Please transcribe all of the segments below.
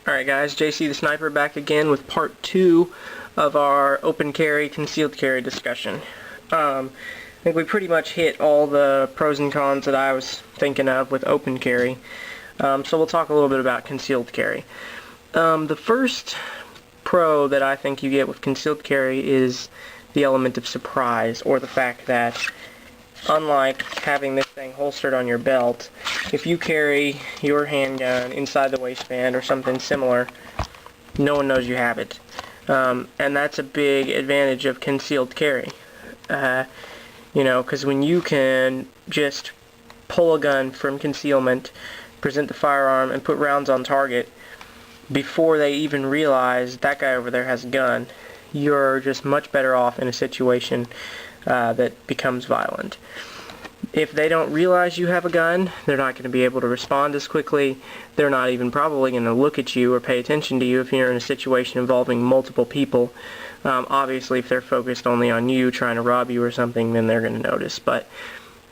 Alright guys, JC the Sniper back again with part 2 of our open carry, concealed carry discussion. I think we pretty much hit all the pros and cons that I was thinking of with open carry. So we'll talk a little bit about concealed carry. The first pro that I think you get with concealed carry is the element of surprise, or the fact that unlike having this thing holstered on your belt, if you carry your handgun inside the waistband or something similar, no one knows you have it. And that's a big advantage of concealed carry. Because when you can just pull a gun from concealment, present the firearm, and put rounds on target before they even realize that guy over there has a gun, you're just much better off in a situation that becomes violent. If they don't realize you have a gun, they're not going to be able to respond as quickly. They're not even probably going to look at you or pay attention to you if you're in a situation involving multiple people. Obviously, if they're focused only on you, trying to rob you or something, then they're going to notice. But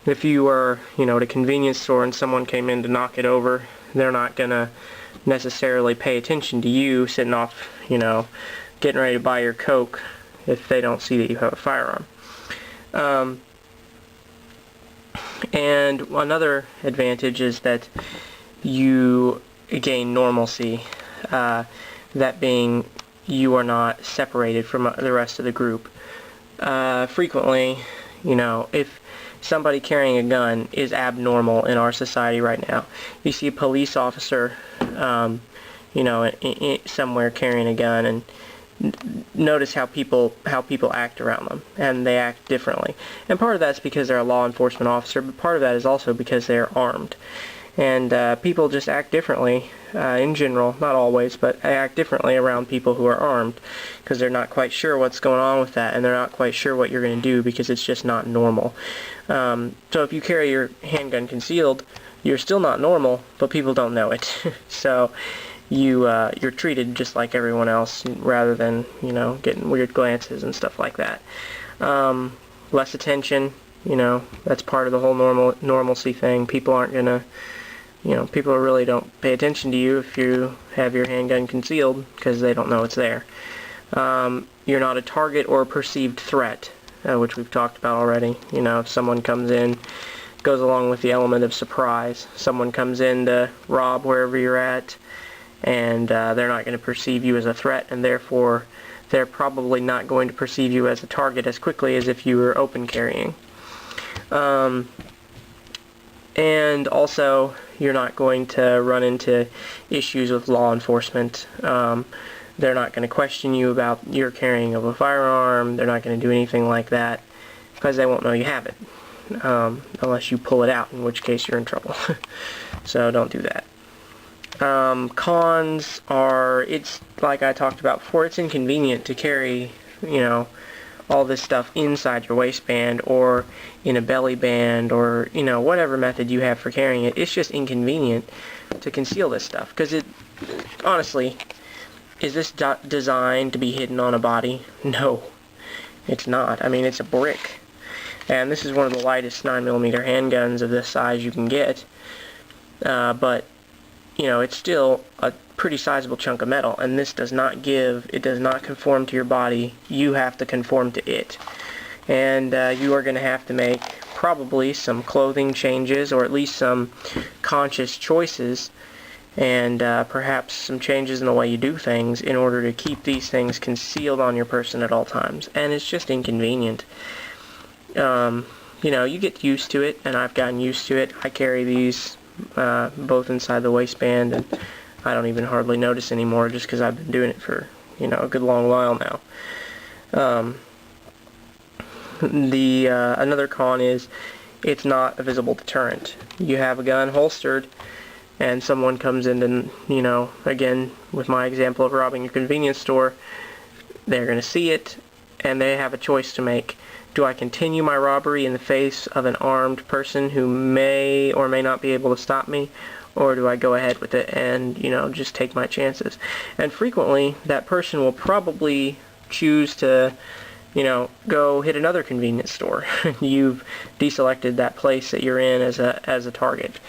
if you were, at a convenience store and someone came in to knock it over, they're not going to necessarily pay attention to you sitting off, getting ready to buy your Coke if they don't see that you have a firearm. And another advantage is that you gain normalcy, that being you are not separated from the rest of the group. Frequently, if somebody carrying a gun is abnormal in our society right now, you see a police officer, somewhere carrying a gun, and notice how people act around them, and they act differently. And part of that's because they're a law enforcement officer, but part of that is also because they're armed. And people just act differently in general, not always, but act differently around people who are armed because they're not quite sure what's going on with that, and they're not quite sure what you're going to do because it's just not normal. So if you carry your handgun concealed, you're still not normal, but people don't know it. So you're treated just like everyone else, rather than getting weird glances and stuff like that. Less attention, that's part of the whole normalcy thing. People aren't gonna, people really don't pay attention to you if you have your handgun concealed because they don't know it's there. You're not a target or a perceived threat, which we've talked about already. If someone comes in, goes along with the element of surprise. Someone comes in to rob wherever you're at, and they're not going to perceive you as a threat, and therefore they're probably not going to perceive you as a target as quickly as if you were open carrying. And also, you're not going to run into issues with law enforcement. They're not going to question you about your carrying of a firearm. They're not going to do anything like that because they won't know you have it, unless you pull it out, in which case you're in trouble. So don't do that. Cons are, it's like I talked about before, it's inconvenient to carry, all this stuff inside your waistband or in a belly band, or, whatever method you have for carrying it. It's just inconvenient to conceal this stuff, because honestly, is this designed to be hidden on a body? No, it's not. I mean, it's a brick, and this is one of the lightest 9mm handguns of this size you can get, but it's still a pretty sizable chunk of metal, and this does not conform to your body. You have to conform to it. And you are going to have to make probably some clothing changes, or at least some conscious choices, and perhaps some changes in the way you do things in order to keep these things concealed on your person at all times. And it's just inconvenient. You get used to it, and I've gotten used to it. I carry these both inside the waistband, and I don't even hardly notice anymore just because I've been doing it for a good long while now. Another con is it's not a visible deterrent. You have a gun holstered and someone comes in and, again with my example of robbing a convenience store, they're going to see it and they have a choice to make. Do I continue my robbery in the face of an armed person who may or may not be able to stop me, or do I go ahead with it and, just take my chances? And frequently, that person will probably choose to, go hit another convenience store. You've deselected that place that you're in as a target.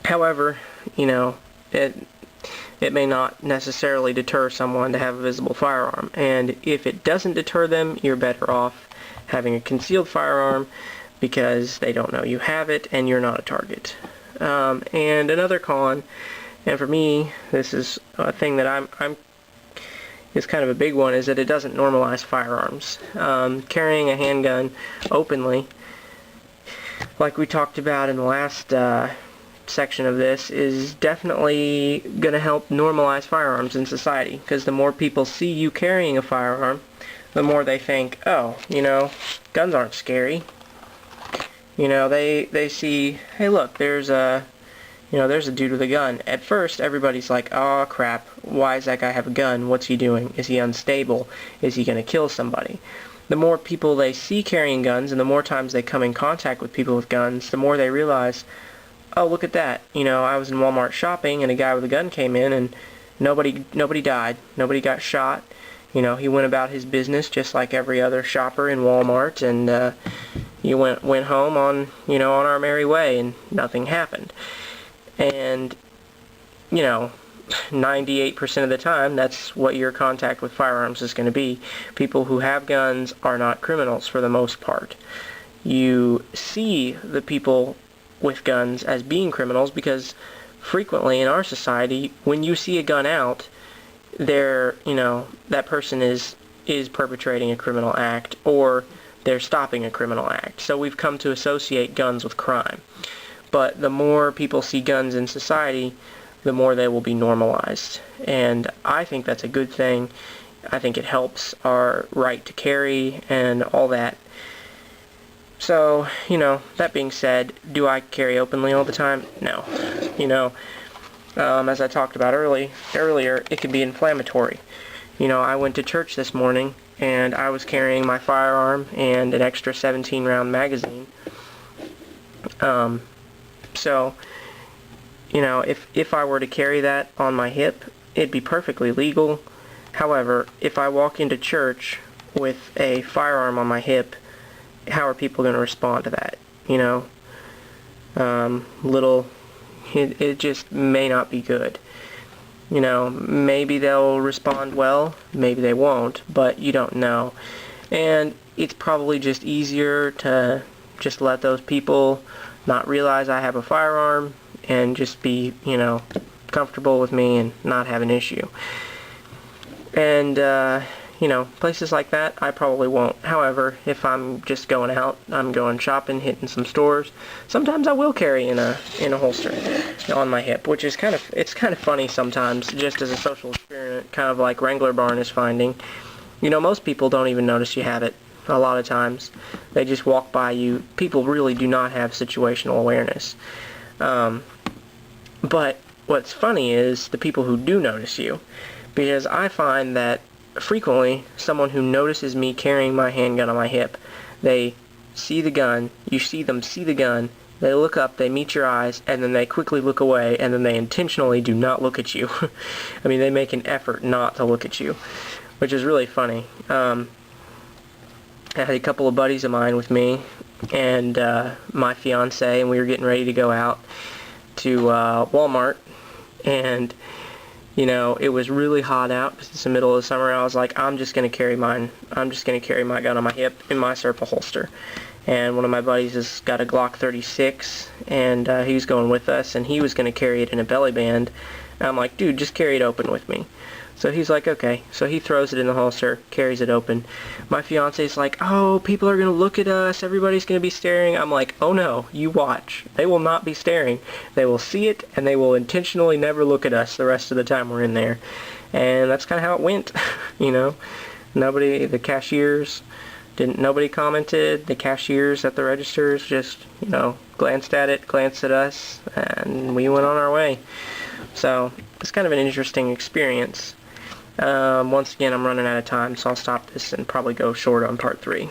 However, it may not necessarily deter someone to have a visible firearm. And if it doesn't deter them, you're better off having a concealed firearm because they don't know you have it and you're not a target. And another con, and for me, this is a thing that I'm is kind of a big one, is that it doesn't normalize firearms. Carrying a handgun openly, like we talked about in the last section of this, is definitely going to help normalize firearms in society, because the more people see you carrying a firearm, the more they think, oh, guns aren't scary. They see, hey, look, there's a dude with a gun. At first, everybody's like, oh crap, why does that guy have a gun? What's he doing? Is he unstable? Is he going to kill somebody? The more people they see carrying guns, and the more times they come in contact with people with guns, the more they realize, oh, look at that. I was in Walmart shopping, and a guy with a gun came in, and nobody died. Nobody got shot. He went about his business just like every other shopper in Walmart, and he went home on our merry way, and nothing happened. And 98% of the time, that's what your contact with firearms is going to be. People who have guns are not criminals for the most part. You see the people with guns as being criminals because frequently in our society, when you see a gun out, that person is perpetrating a criminal act, or they're stopping a criminal act. So we've come to associate guns with crime. But the more people see guns in society, the more they will be normalized. And I think that's a good thing. I think it helps our right to carry and all that. So, that being said, do I carry openly all the time? No. As I talked about earlier, it can be inflammatory. I went to church this morning, and I was carrying my firearm and an extra 17-round magazine. So, if I were to carry that on my hip, it'd be perfectly legal. However, if I walk into church with a firearm on my hip, how are people going to respond to that? It just may not be good. Maybe they'll respond well, maybe they won't, but you don't know. And it's probably just easier to just let those people not realize I have a firearm and just be, comfortable with me and not have an issue. And, places like that, I probably won't. However, if I'm just going out, I'm going shopping, hitting some stores, sometimes I will carry in a holster on my hip, which is kind of funny sometimes, just as a social experiment, kind of like Wrangler Barn is finding. Most people don't even notice you have it. A lot of times, they just walk by you. People really do not have situational awareness. But what's funny is the people who do notice you, because I find that frequently someone who notices me carrying my handgun on my hip, they see the gun, you see them see the gun, they look up, they meet your eyes, and then they quickly look away, and then they intentionally do not look at you. I mean, they make an effort not to look at you, which is really funny. I had a couple of buddies of mine with me, and my fiance, and we were getting ready to go out to Walmart, and it was really hot out because it's the middle of the summer. I was like, I'm just going to carry my gun on my hip in my Serpa holster. And one of my buddies has got a Glock 36, and he was going with us, and he was going to carry it in a belly band. And I'm like, dude, just carry it open with me. So he's like, okay. So he throws it in the holster, carries it open. My fiance's like, oh, people are going to look at us, everybody's going to be staring. I'm like, oh no, you watch. They will not be staring. They will see it, and they will intentionally never look at us the rest of the time we're in there. And that's kind of how it went, Nobody commented. The cashiers at the registers just, glanced at us, and we went on our way. So it's kind of an interesting experience. Once again, I'm running out of time, so I'll stop this and probably go short on part 3.